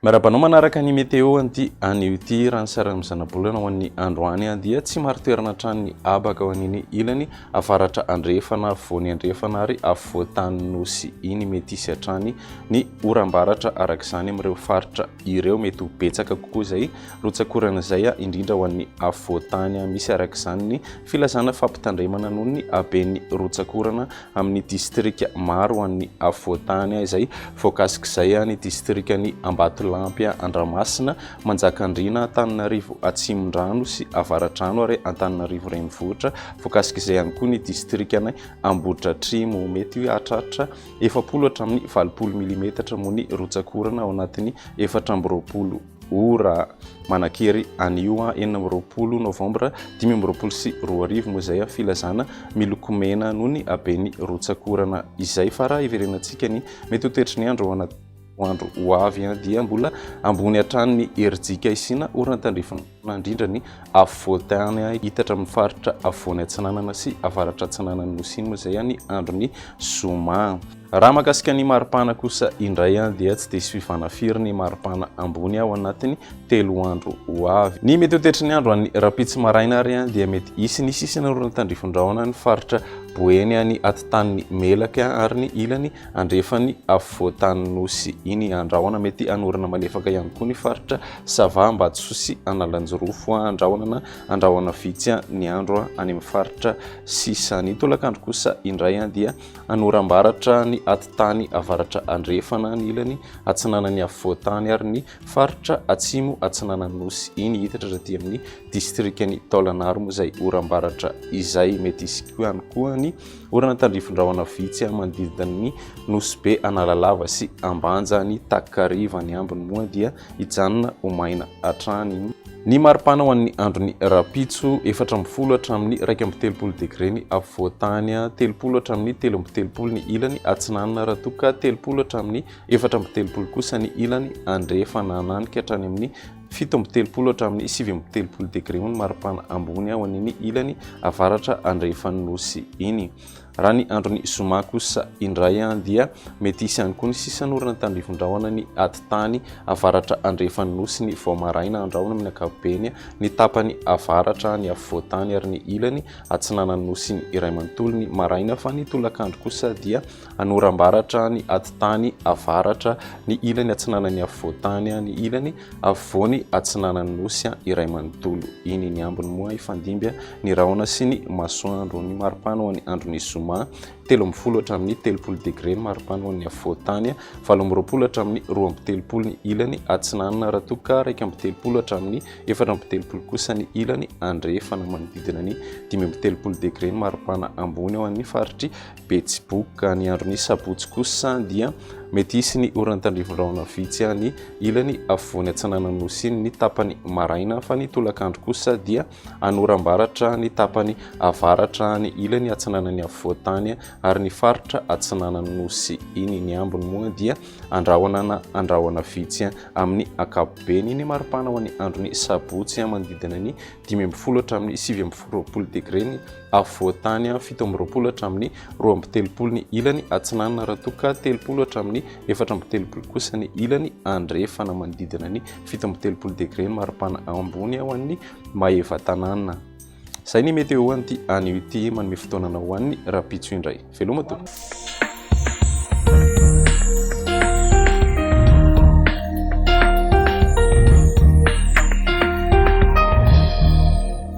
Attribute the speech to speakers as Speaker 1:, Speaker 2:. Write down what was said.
Speaker 1: Marabanao manaraka ny météo anty anio ity raha ny sara mizana-bolana ho an'ny androany dia tsy maro toerana hatrany abaka ho an'iny ilany afaratra andrefana voany andrefana ary avoatany nosy iny mety isy hatrany ny oram-baratra arak'izany amin'ireo faritra ireo mety ho betsaka kokoa izay rotsakorana izay indrindra ho an'ny avoatany misy arak'izany ny filazana fampitandremana noho ny haben'ny rotsakorana amin'ny distrika maro ho an'ny avoatany izay voakasika izay ny distrikany Ambatolampy Andramasina Manjakandriana Antananarivo Atsimondrano sy Avaratrano ary Antananarivo renivohitra voakasika izay ihany koa ny distrikana Ambohidratrimo mety hahatratra 70 hatramin'ny 80 mm moa ny rotsakorana ao anatin'ny 420 ora manakery anio 4 Novembre 2020 sy 2020 moa izay filazana miloko mena noho ny haben'ny rotsakorana izay fa raha iverenantsika ny mety ho toetry ny andro ao andro ho avy dia mbola ambony hatrany ny herijika isina orana tandrefana indrindra ny avoatany hitatra amin'ny faritra avoany atsinanana sy avaratra atsinanana nosy iny moa izay ny andro ny zoma. Raha mahakasika ny maripana kosa indray dia tsy dia sivana firy ny maripana ambony ao anatiny 3 andro ho avy. Ny mety ho toetry ny andro any rapitsy maraina ary dia mety isy ny sisiny orana tandrifondraona ny faritra Boeny any atitany melaka ary ny ilany andrefany avoatany nosy iny andrahona mety anorana malefaka ihany koa ny faritra Sava Ambatsoa sy Analanjorofo andrahona vitsy ny andro any amin'ny faritra sisa. Ny tolakandro kosa indray dia anoram-baratra ny atitany avaratra andrefana ny ilany atsinana ny avoatany ary ny faritra atsimo atsinana nosy iny hitatra raty amin'ny distrikany Taolagnaro moa izay oram-baratra izay mety isy ihany koa ny orana tandrifondraona vitsy manodidina ny Nosy be Analalava sy Ambanja ny Takariva ny ambiny moa dia hijanona ho maina hatrany. Ny maripana ho an'ny andro ny rapitso 40 hatramin'ny 1.30 degré ny avoatany 30 hatramin'ny 3.30 ny ilany atsinanana raha toka 30 hatramin'ny 4.30 kosa ny ilany andrefana ananika hatrany amin'ny 7.30 hatramin'ny 7.30 degré ny maripana ambony ao an'iny ilany avaratra andrefany nosy iny. Raha ny andro ny zoma kosa indray dia mety isy ihany koa ny sisany orana tandrifondraona ny atitany avaratra andrefany nosy ny voamaraina andrahona amin'ny ankapobeny ny tapany avaratra ny avoatany ary ny ilany atsinana nosy ny iray manontolo ny maraina fa ny tolakandro kosa dia anoram-baratra ny atitany avaratra ny ilany atsinana ny avoatany ny ilany avoany atsinana nosy iray manontolo iny ny ambiny moa ifandimby ny rahona sy ny masoandro. Ny maripana ho an'ny andro ny zoma 30 hatramin'ny 30 degré ny maripana ho an'ny avoatany 20 hatramin'ny 2.30 ny ilany atsinanana raha toka 1.30 hatramin'ny 4.30 kosa ny ilany andrefana manodidina ny 5.30 degré ny maripana ambony ao an'ny faritry Betsiboka. Ny andro ny sabotsy kosa dia mety isy ny orana tandrifondraona vitsy ny ilany avoany atsinana nosy iny ny tapany maraina fa ny tolakandro kosa dia anoram-baratra ny tapany avaratra ny ilany atsinana ny avoatany ary ny faritra atsinana nosy iny. Ny ambiny moa dia andrahona vitsy amin'ny ankapobeny. Ny maripana ho an'ny andro ny sabotsy manodidina ny 15 hatramin'ny 7.20 degré ny avoatany 17 hatramin'ny 2.30 ny ilany atsinanana raha toka 30 hatramin'ny 4.30 kosa ny ilany andrefana manodidina ny 17 degré ny maripana ambony ao an'ny Maevatanana. Zay ny météo anty anio ity manome fotoanana ho an'ny rapitso indray. Veloma tompoko.